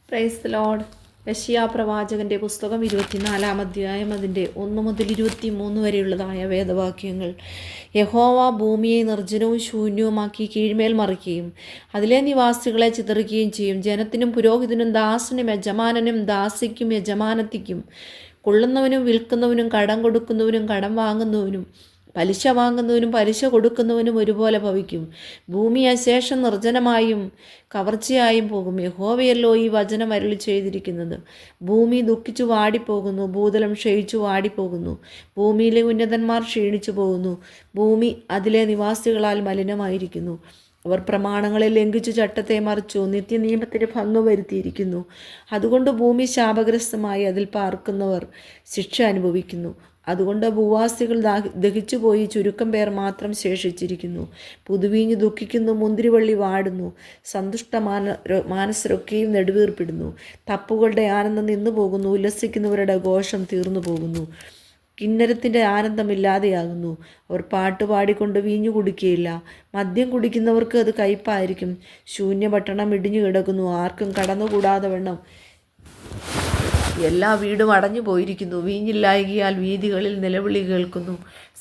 Praise the Lord. യെശയ്യാ പ്രവാചകൻ്റെ പുസ്തകം 24-ാം അധ്യായം അതിൻ്റെ 1 മുതൽ 23 വരെയുള്ളതായ വേദവാക്യങ്ങൾ. യഹോവ ഭൂമിയെ നിർജ്ജനവും ശൂന്യവുമാക്കി കീഴ്മേൽ മറിക്കുകയും അതിലെ നിവാസികളെ ചിതറിക്കുകയും ചെയ്യും. ജനത്തിനും പുരോഹിതനും ദാസനും യജമാനനും ദാസിക്കും യജമാനത്തിക്കും, കൊള്ളുന്നവനും വിൽക്കുന്നവനും കടം കൊടുക്കുന്നവനും കടം വാങ്ങുന്നവനും പലിശ വാങ്ങുന്നവനും പലിശ കൊടുക്കുന്നവനും ഒരുപോലെ ഭവിക്കും. ഭൂമി അശേഷം നിർജ്ജനമായും കവർച്ചയായും പോകും. യഹോവയല്ലോ ഈ വചനം അരുളി ചെയ്തിരിക്കുന്നത്. ഭൂമി ദുഃഖിച്ചു വാടിപ്പോകുന്നു, ഭൂതലം ക്ഷയിച്ചു വാടിപ്പോകുന്നു. ഭൂമിയിലെ ഉന്നതന്മാർ ക്ഷീണിച്ചു പോകുന്നു, ഭൂമി അതിലെ നിവാസികളാൽ മലിനമായിരിക്കുന്നു. അവർ പ്രമാണങ്ങളെ ലംഘിച്ചു ചട്ടത്തെ മറിച്ചു, നിത്യനിയമത്തിന് ഭംഗം വരുത്തിയിരിക്കുന്നു. അതുകൊണ്ട് ഭൂമി ശാപഗ്രസ്തമായി അതിൽ പാർക്കുന്നവർ ശിക്ഷ അനുഭവിക്കുന്നു. അതുകൊണ്ട് ഭൂവാസികൾ ദഹിച്ചുപോയി, ചുരുക്കം പേർ മാത്രം ശേഷിച്ചിരിക്കുന്നു. പുതുവീഞ്ഞ് ദുഃഖിക്കുന്നു, മുന്തിരിവള്ളി വാടുന്നു, മാനസരൊക്കെയും നെടുവീർപ്പിടുന്നു. തപ്പുകളുടെ ആനന്ദം നിന്നു പോകുന്നു, ഉല്ലസിക്കുന്നവരുടെ ഘോഷം തീർന്നു പോകുന്നു. കിന്നരത്തിൻ്റെ ആനന്ദമില്ലാതെയാകുന്നു. അവർ പാട്ടുപാടിക്കൊണ്ട് വീഞ്ഞു കുടിക്കുകയില്ല. മദ്യം കുടിക്കുന്നവർക്ക് അത് കയ്പായിരിക്കും. ശൂന്യപട്ടണം ഇടിഞ്ഞു കിടക്കുന്നു, ആർക്കും കടന്നുകൂടാതെ വണ്ണം എല്ലാ വീടും അടഞ്ഞു പോയിരിക്കുന്നു. വീഞ്ഞില്ലായകിയാൽ വീഥികളിൽ നിലവിളി കേൾക്കുന്നു.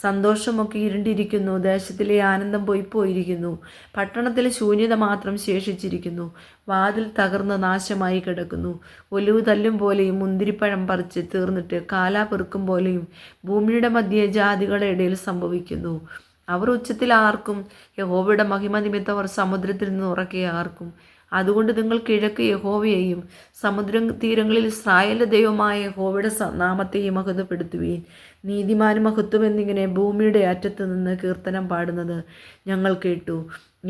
സന്തോഷമൊക്കെ ഇരുണ്ടിരിക്കുന്നു, ദേശത്തിലെ ആനന്ദം പോയിരിക്കുന്നു. പട്ടണത്തിലെ ശൂന്യത മാത്രം ശേഷിച്ചിരിക്കുന്നു. വാതിൽ തകർന്ന് നാശമായി കിടക്കുന്നു. ഒലിവ് തല്ലും പോലെയും മുന്തിരിപ്പഴം പറിച്ച് തീർന്നിട്ട് കാലാ പെറുക്കും പോലെയും ഭൂമിയുടെ മധ്യേ ജാതികളുടെ ഇടയിൽ സംഭവിക്കുന്നു. അവർ ഉച്ചത്തിൽ ആർക്കും, യഹോവയുടെ മഹിമ നിമിത്തം അവർ സമുദ്രത്തിൽ നിന്ന് ഉറക്കെ ആർക്കും. അതുകൊണ്ട് നിങ്ങൾ കിഴക്ക് യഹോവയെയും സമുദ്ര തീരങ്ങളിൽ ഇസ്രായേലിന്റെ ദൈവമായ യഹോവയുടെ നാമത്തെയും മഹത്വപ്പെടുത്തുവീൻ. നീതിമാനും മഹത്വം എന്നിങ്ങനെ ഭൂമിയുടെ അറ്റത്ത് നിന്ന് കീർത്തനം പാടുന്നത് ഞങ്ങൾ കേട്ടു.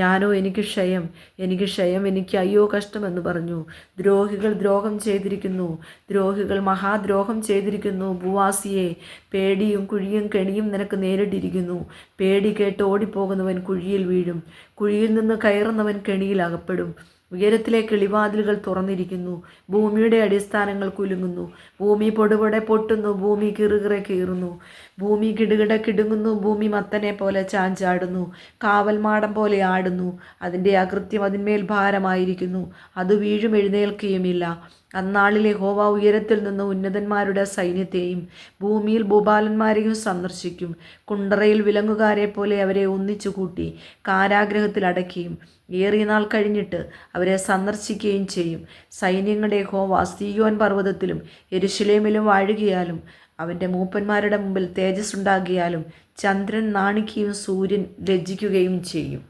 ഞാനോ എനിക്ക് ക്ഷയം, എനിക്ക് ക്ഷയം, എനിക്ക് അയ്യോ കഷ്ടമെന്ന് പറഞ്ഞു. ദ്രോഹികൾ ദ്രോഹം ചെയ്തിരിക്കുന്നു, ദ്രോഹികൾ മഹാദ്രോഹം ചെയ്തിരിക്കുന്നു. ഭൂവാസിയെ, പേടിയും കുഴിയും കെണിയും നിനക്ക് നേരിട്ടിരിക്കുന്നു. പേടി കേട്ട് ഓടിപ്പോകുന്നവൻ കുഴിയിൽ വീഴും, കുഴിയിൽ നിന്ന് കയറുന്നവൻ കെണിയിൽ അകപ്പെടും. ഉയരത്തിലെ കിളിവാതിലുകൾ തുറന്നിരിക്കുന്നു, ഭൂമിയുടെ അടിസ്ഥാനങ്ങൾ കുലുങ്ങുന്നു. ഭൂമി പൊടുപൊടെ പൊട്ടുന്നു, ഭൂമി കിറുകിറെ കീറുന്നു. ഭൂമി കിടുകിട കിടുങ്ങുന്നു, ഭൂമി മത്തനെ പോലെ ചാഞ്ചാടുന്നു, കാവൽമാടം പോലെ ആടുന്നു. അതിൻ്റെ അകൃത്യം അതിന്മേൽ ഭാരമായിരിക്കുന്നു, അത് വീഴും എഴുന്നേൽക്കുകയുമില്ല. അന്നാളിൽ യഹോവ ഉയരത്തിൽ നിന്ന് ഉന്നതന്മാരുടെ സൈന്യത്തെയും ഭൂമിയിൽ ഭൂപാലന്മാരെയും സന്ദർശിക്കും. കുണ്ടറയിൽ വിലങ്ങുകാരെ പോലെ അവരെ ഒന്നിച്ചു കൂട്ടി കാരാഗ്രഹത്തിൽ അടയ്ക്കുകയും ഏറിയ നാൾ കഴിഞ്ഞിട്ട് അവരെ സന്ദർശിക്കുകയും ചെയ്യും. സൈന്യങ്ങളുടെ യഹോവ സീയോൻ പർവ്വതത്തിലും യെരൂശലേമിലും വാഴുകയാലും അവൻ്റെ മൂപ്പന്മാരുടെ മുമ്പിൽ തേജസ്സുണ്ടാകിയാലും ചന്ദ്രൻ നാണിക്കുകയും സൂര്യൻ ലജ്ജിക്കുകയും ചെയ്യും.